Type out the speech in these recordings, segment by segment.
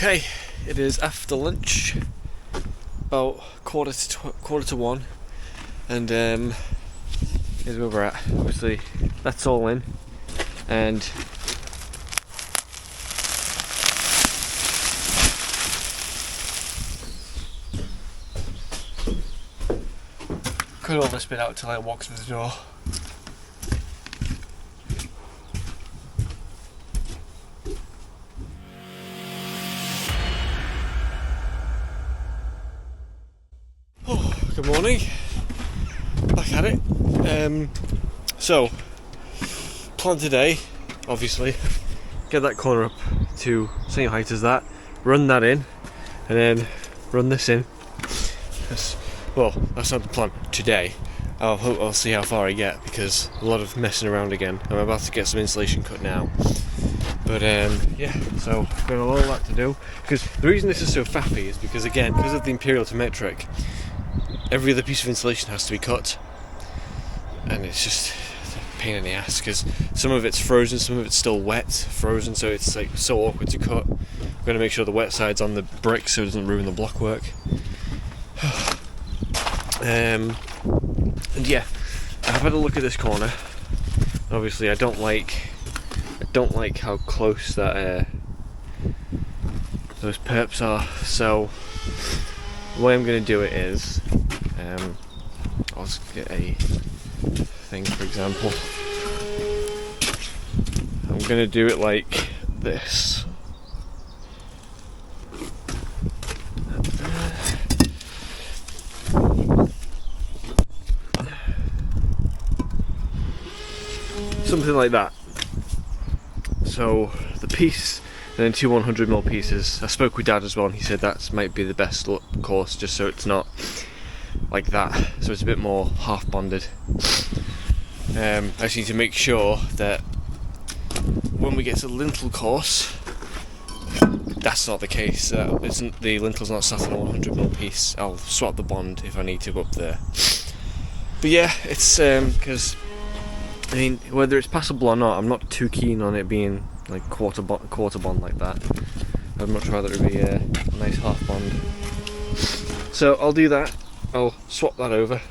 Okay, it is after lunch, about quarter to one, and here's where we're at. Obviously, that's all in, and could hold this bit out till I walk through the door. Good morning, back at it. So, plan today, obviously, get that corner up to same height as that, run that in, and then run this in. Well, that's not the plan today. I'll see how far I get, because a lot of messing around again. I'm about to get some insulation cut now. But yeah, so got a lot of that to do. Because the reason this is so faffy is because, again, because of the Imperial to metric, every other piece of insulation has to be cut, and it's just a pain in the ass because some of it's frozen, some of it's still wet, frozen, so it's like so awkward to cut. I'm going to make sure the wet side's on the brick so it doesn't ruin the block work. And yeah, I've had a look at this corner. Obviously, I don't like how close that those perps are. So the way I'm going to do it is, I'll just get a thing, for example. I'm going to do it like this. Something like that. So the piece, and then two 100mm pieces. I spoke with Dad as well, and he said that might be the best course, just so it's not like that, so it's a bit more half bonded. I just need to make sure that when we get to the lintel course, that's not the case. The lintel's not sat on a 100mm piece. I'll swap the bond if I need to up there. But yeah, it's because I mean, whether it's passable or not, I'm not too keen on it being like quarter bond like that. I'd much rather it be a nice half bond. So I'll do that. I'll swap that over.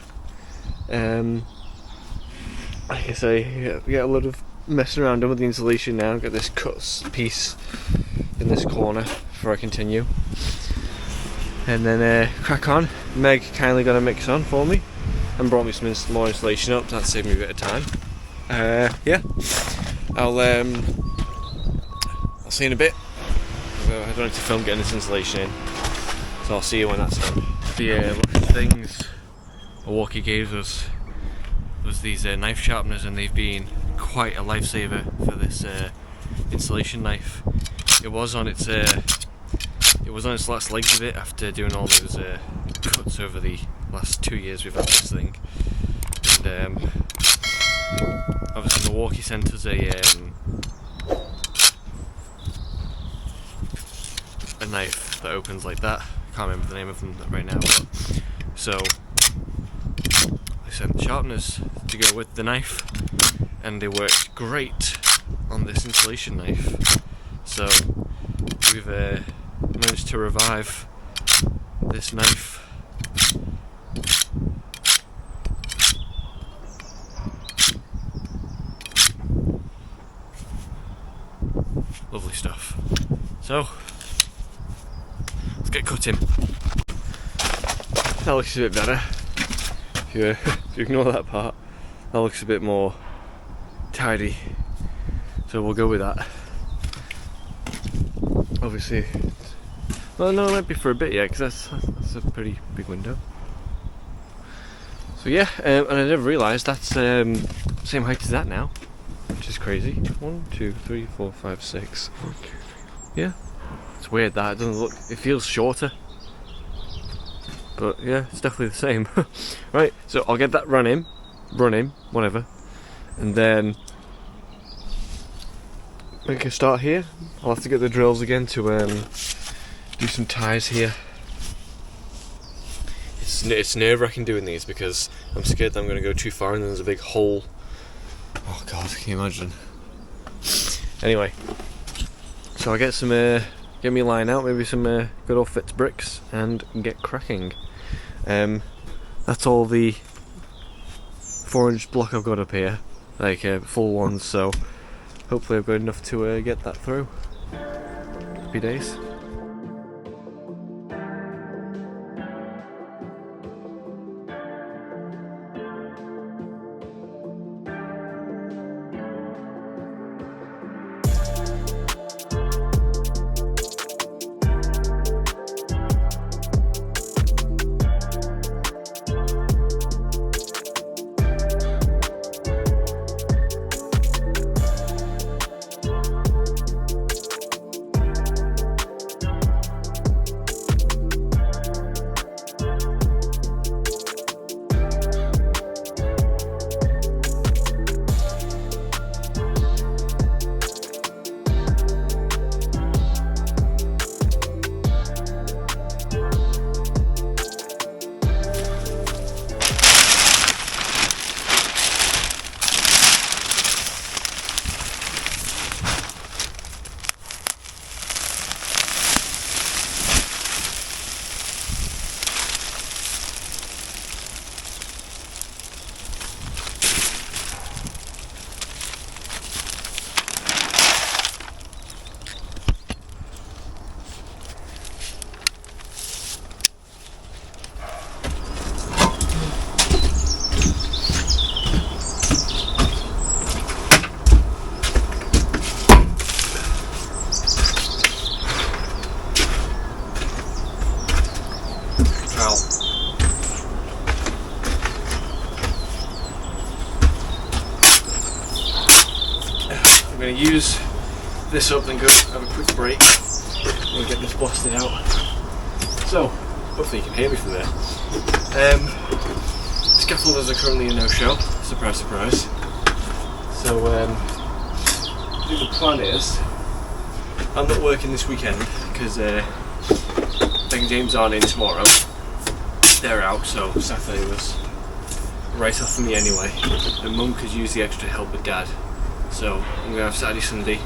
Like I say, get a lot of messing around done with the insulation now. Get this cut piece in this corner before I continue, and then crack on. Meg kindly got a mix on for me and brought me some more insulation up. That saved me a bit of time. Yeah, I'll see you in a bit. I don't need to film getting this insulation in, so I'll see you when that's done. The things Milwaukee gave us was these knife sharpeners, and they've been quite a lifesaver for this insulation knife. It was on its last legs a bit after doing all those cuts over the last 2 years we've had this thing, and obviously Milwaukee sent us a knife that opens like that. I can't remember the name of them right now, but so they sent the sharpeners to go with the knife, and they worked great on this insulation knife. So we've managed to revive this knife. Lovely stuff. So let's get cutting. That looks a bit better. If you ignore that part, that looks a bit more tidy. So we'll go with that. Obviously, well, no, it might be for a bit, yeah, because that's a pretty big window. So yeah, and I never realised that's same height as that now, which is crazy. 1, 2, 3, 4, 5, 6. Yeah, it's weird that it doesn't look. It feels shorter, but yeah, it's definitely the same. Right, so I'll get that run in, whatever, and then make a start here. I'll have to get the drills again to do some ties here. It's nerve-wracking doing these because I'm scared that I'm going to go too far and then there's a big hole. Oh god, can you imagine? Anyway, so I'll get some get me a line out, maybe some good old Fitz bricks, and get cracking. That's all the 4-inch block I've got up here, like full ones, so hopefully I've got enough to get that through. Happy days. I'm going to use this up and go have a quick break and get this blasted out. So, hopefully you can hear me from there. Scaffolders are currently a no-show, surprise surprise. So I think the plan is, I'm not working this weekend because Ben and James aren't in tomorrow. They're out, so Saturday was right off for me anyway. And Mum could use the extra help with Dad. So I'm going to have Saturday, Sunday,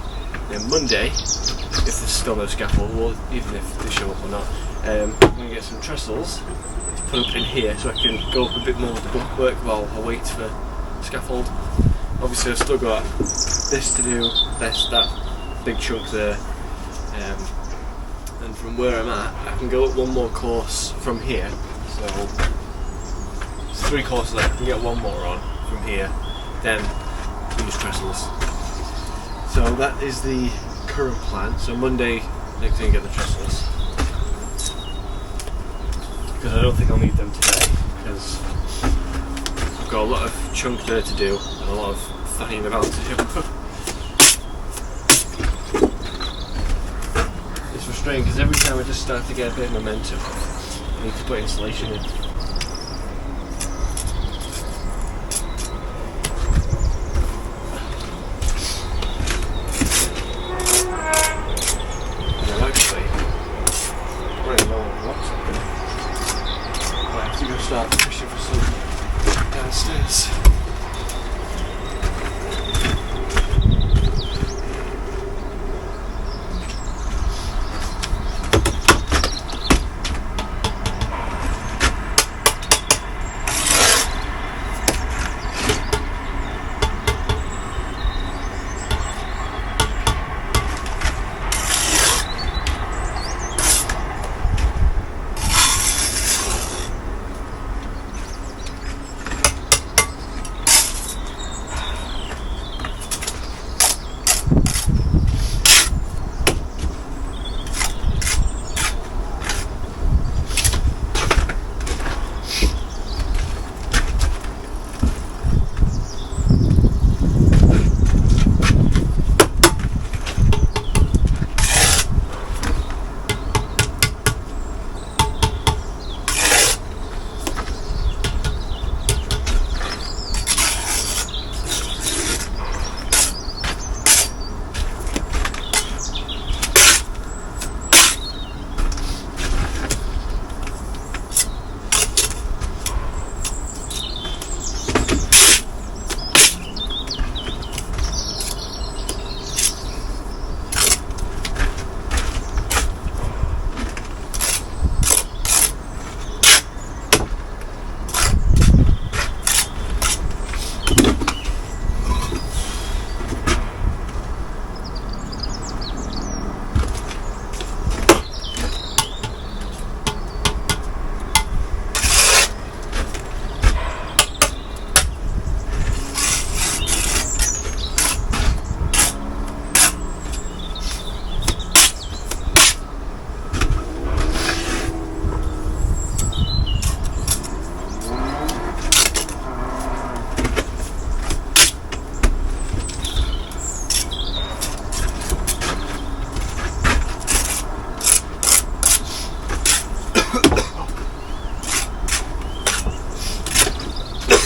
then Monday, if there's still no scaffold, or even if they show up or not, I'm going to get some trestles to put up in here so I can go up a bit more with the blockwork while I wait for scaffold. Obviously I've still got this to do, that big chunk there, and from where I'm at, I can go up one more course from here, so there's 3 courses left, I can get one more on from here, then use trestles. So that is the current plan. So Monday, next thing, get the trestles, because I don't think I'll need them today because I've got a lot of chunk there to do and a lot of fattening about to do. It's frustrating because every time I just start to get a bit of momentum, I need to put insulation in. Start pushing for some downstairs.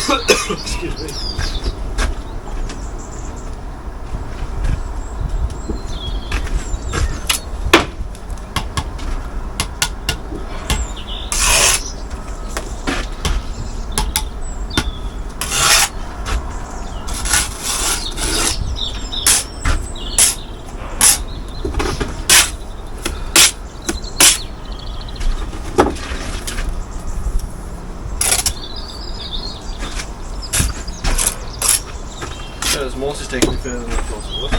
Excuse me. This mortar's taking me further than I thought it would.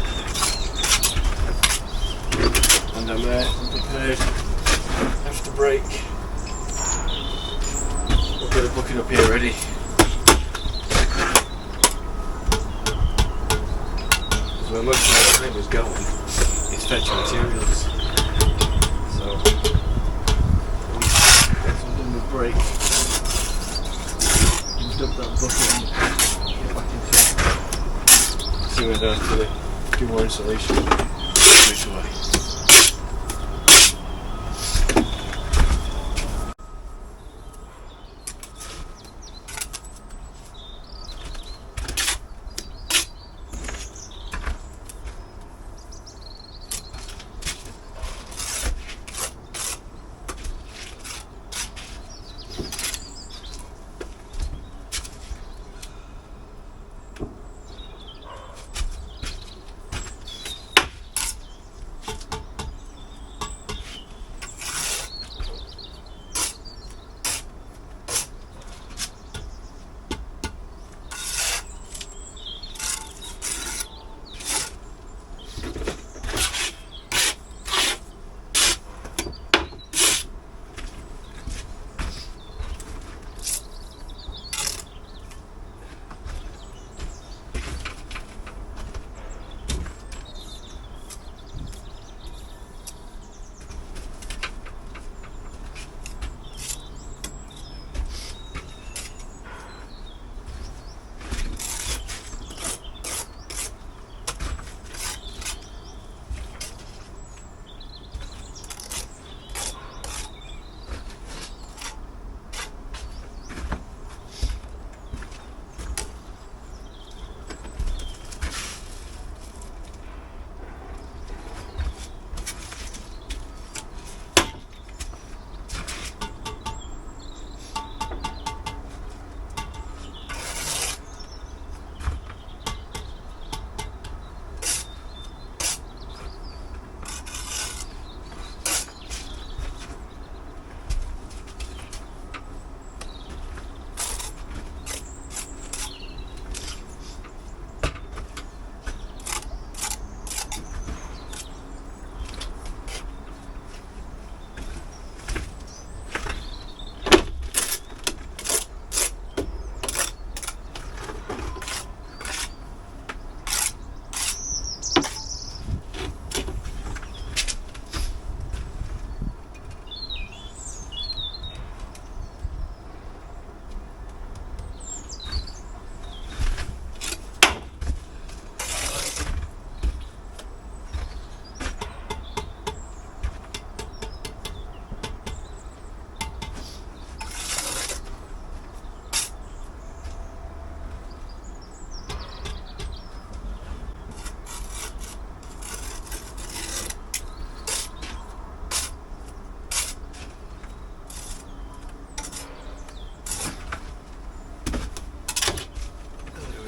And I'm prepared after break. I've got a bucket up here ready. Because where most of my time is going, it's fetching materials. So, once I'm done with break, I'll dump that bucket and get back into it. See whether I have to do more insulation straight away.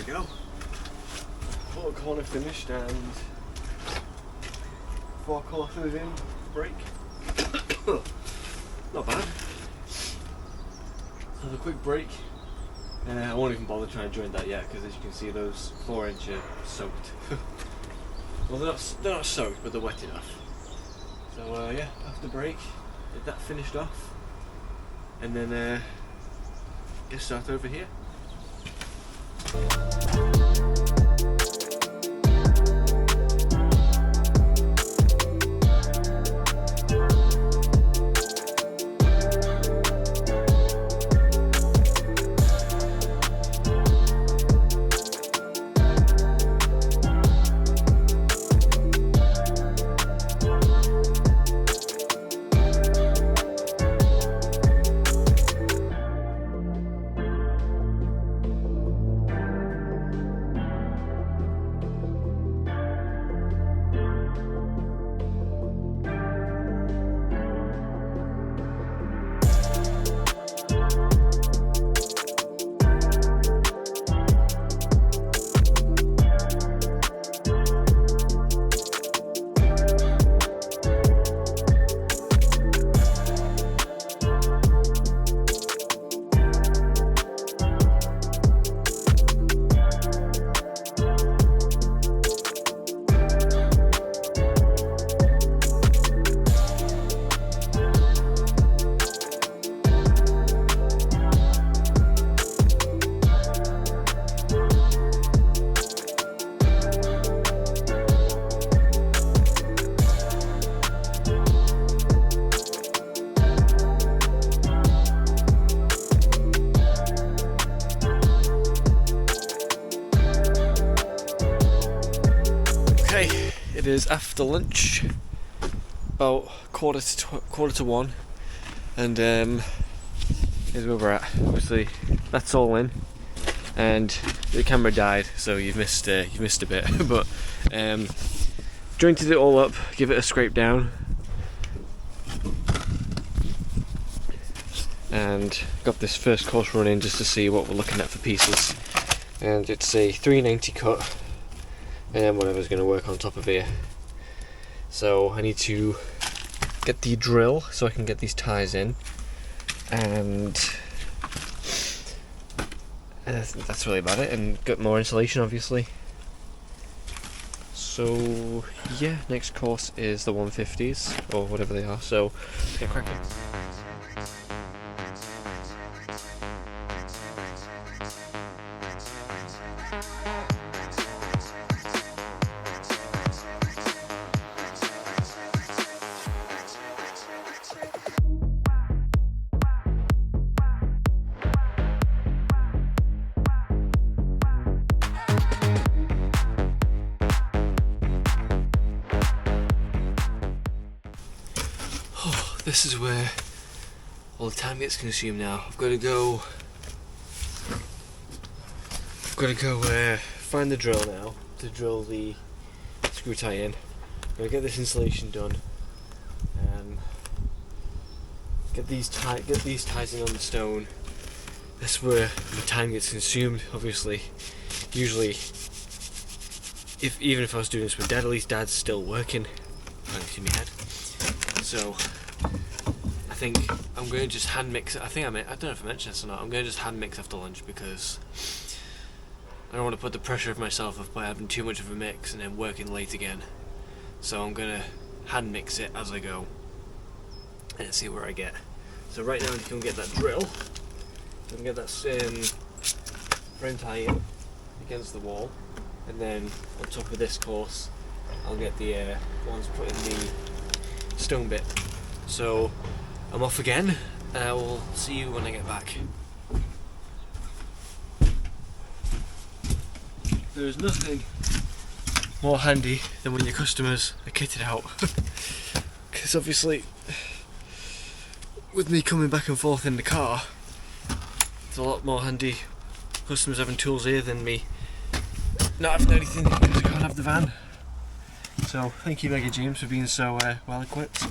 Go. Bottom corner finished and far corners in, break. Not bad. Have a quick break. I won't even bother trying to join that yet because as you can see those 4-inch are soaked. Well they're not soaked but they're wet enough. So yeah, after break, get that finished off and then get started over here. is after lunch, about quarter to one, and here's where we're at. Obviously, that's all in, and the camera died, so you've missed a bit. But jointed it all up, give it a scrape down, and got this first course run in just to see what we're looking at for pieces. And it's a 390 cut, and whatever's going to work on top of here. So I need to get the drill so I can get these ties in, and that's really about it, and get more insulation obviously. So yeah, next course is the 150s or whatever they are, so get cracking. This is where all the time gets consumed now. I've got to go find the drill now to drill the screw tie in. I'm going to get this insulation done. Get these ties in on the stone. That's where my time gets consumed, obviously. Usually, even if I was doing this with Dad, at least Dad's still working. Thanks to my head. So I think I'm going to just hand mix it. I don't know if I mentioned this or not. I'm going to just hand mix after lunch because I don't want to put the pressure of myself up by having too much of a mix and then working late again. So I'm going to hand mix it as I go and see where I get. So right now I'm going to get that drill. I'm going to get that frame tie in against the wall, and then on top of this course I'll get the ones put in the stone bit. So I'm off again, and I will see you when I get back. There's nothing more handy than when your customers are kitted out, because obviously with me coming back and forth in the car, it's a lot more handy customers having tools here than me not having anything because I can't have the van. So thank you Mega James for being so well equipped.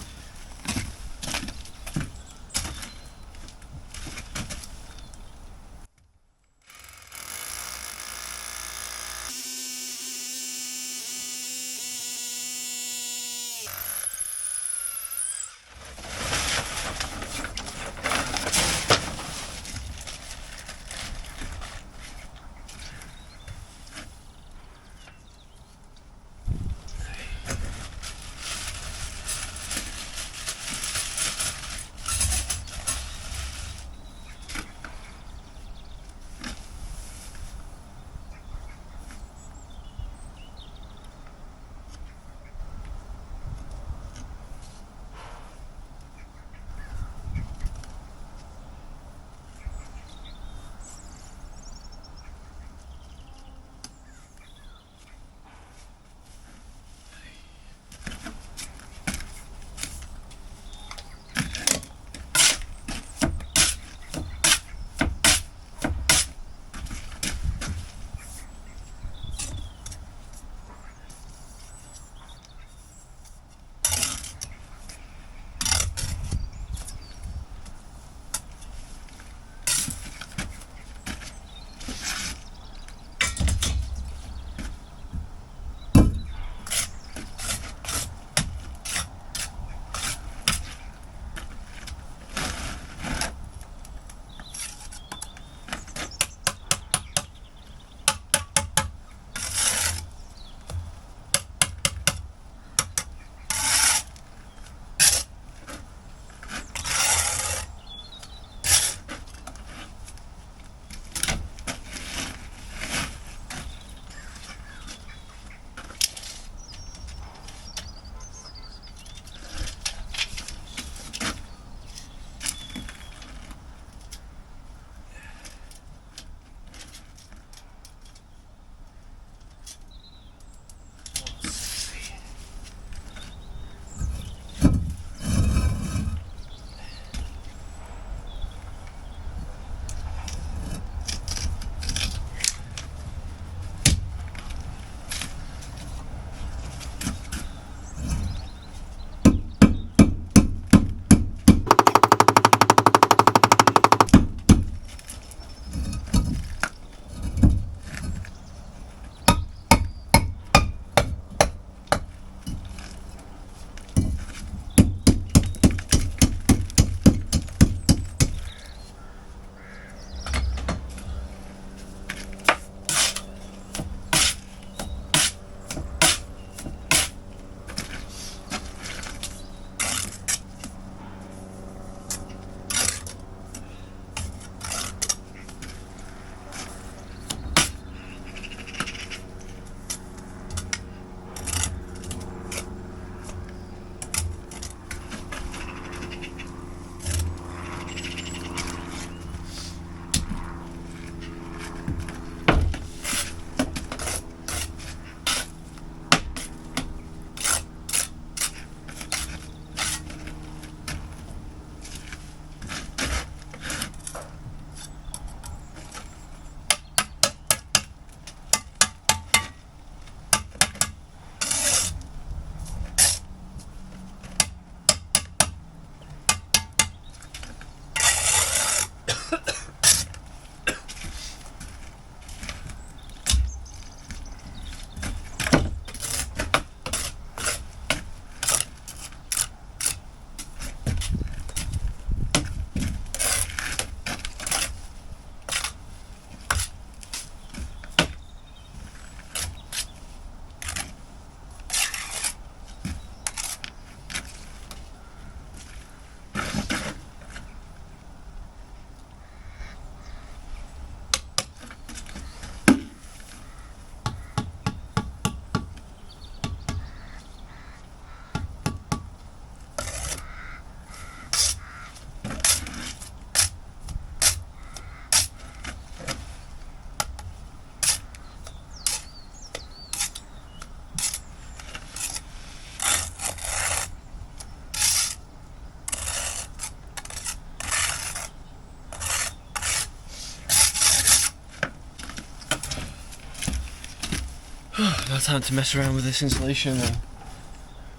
Now time to mess around with this insulation and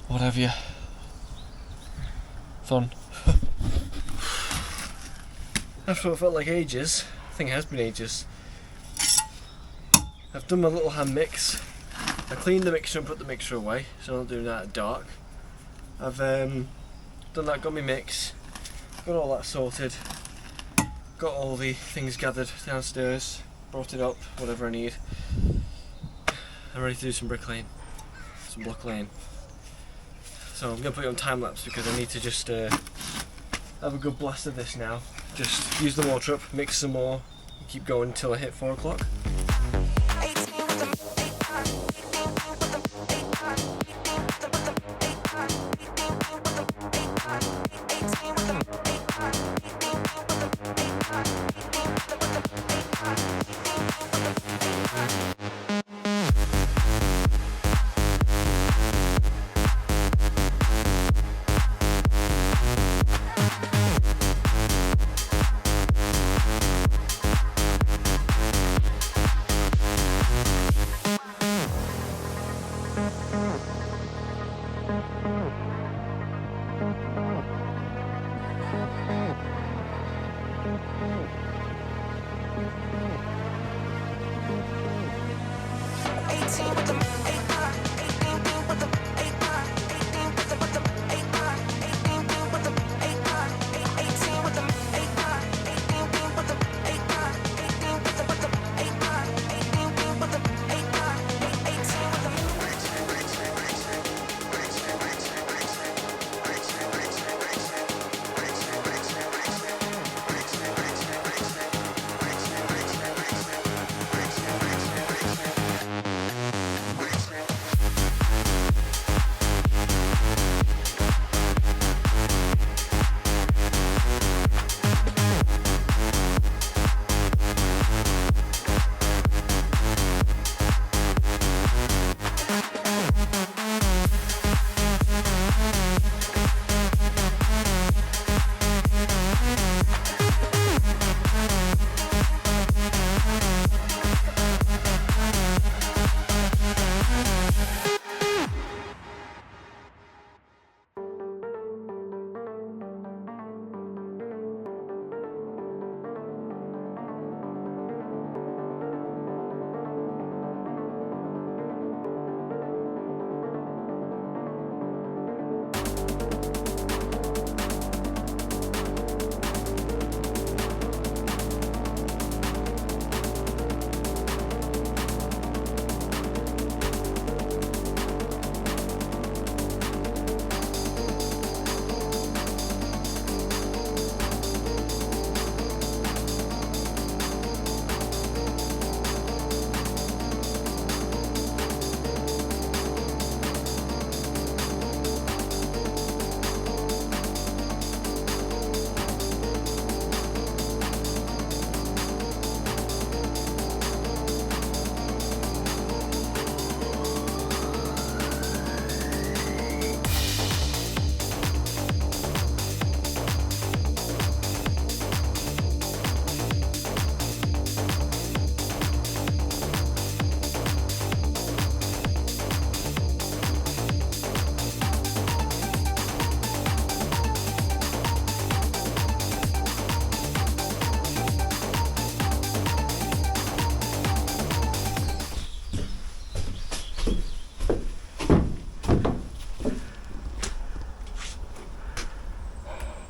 what have you. Fun. After what felt like ages, I think it has been ages, I've done my little hand mix. I cleaned the mixer and put the mixer away, so I'm not doing that at dark. I've done that, got my mix, got all that sorted, got all the things gathered downstairs, brought it up, whatever I need. I'm ready to do some bricklaying, some block laying. So I'm going to put it on time lapse because I need to just have a good blast of this now. Just use the mortar up, mix some more, and keep going until I hit 4 o'clock.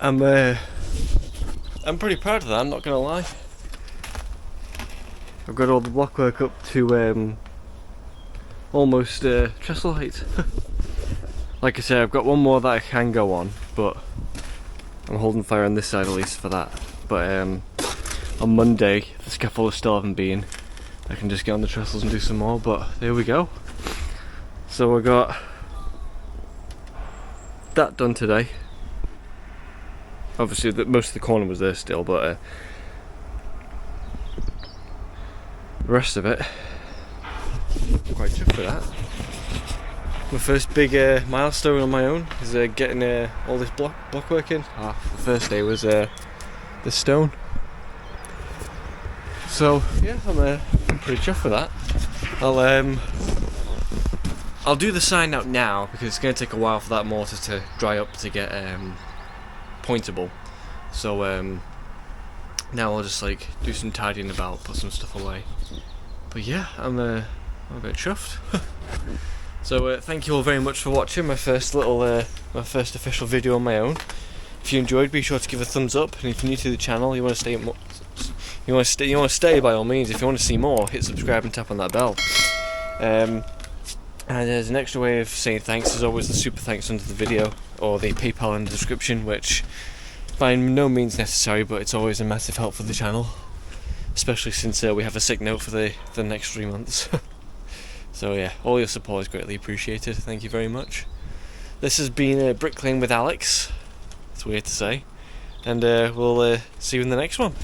I'm pretty proud of that, I'm not gonna lie. I've got all the blockwork up to almost trestle height. Like I say, I've got one more that I can go on, but I'm holding fire on this side at least for that. But on Monday, the scaffolders still haven't been. I can just get on the trestles and do some more, but there we go. So I got that done today. Obviously most of the corner was there still, but the rest of it, I'm quite chuffed for that. My first big milestone on my own is getting all this blockwork in. The first day was the stone. So yeah, I'm pretty chuffed for that. I'll do the sign out now because it's going to take a while for that mortar to dry up to get pointable. So now I'll just like do some tidying about, put some stuff away. But yeah, I'm a bit chuffed. So thank you all very much for watching my first official video on my own. If you enjoyed, be sure to give a thumbs up, and if you're new to the channel, you want to stay by all means. If you want to see more, hit subscribe and tap on that bell. And there's an extra way of saying thanks. There's always the super thanks under the video, or the PayPal in the description, which by no means necessary, but it's always a massive help for the channel, especially since we have a sick note for the next 3 months. So yeah, all your support is greatly appreciated. Thank you very much. This has been Bricklaying with Alex. It's weird to say, and we'll see you in the next one.